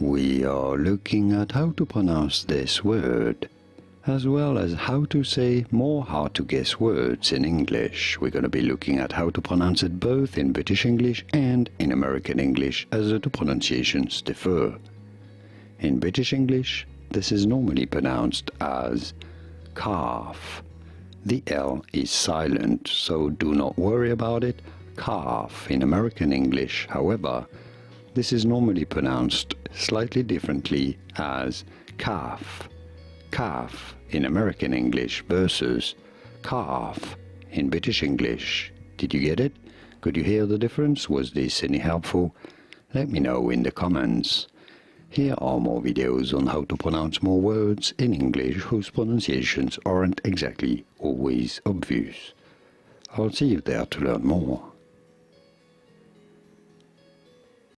We are looking at how to pronounce this word, as well as how to say more hard-to-guess words in English. We're going to be looking at how to pronounce it both in British English and in American English, as the two pronunciations differ. In British English, this is normally pronounced as calf. The L is silent, so do not worry about it. Calf. In American English, however, this is normally pronounced slightly differently as calf. Calf in American English versus calf in British English. Did you get it? Could you hear the difference? Was this any helpful? Let me know in the comments. Here are more videos on how to pronounce more words in English whose pronunciations aren't exactly always obvious. I'll see you there to learn more.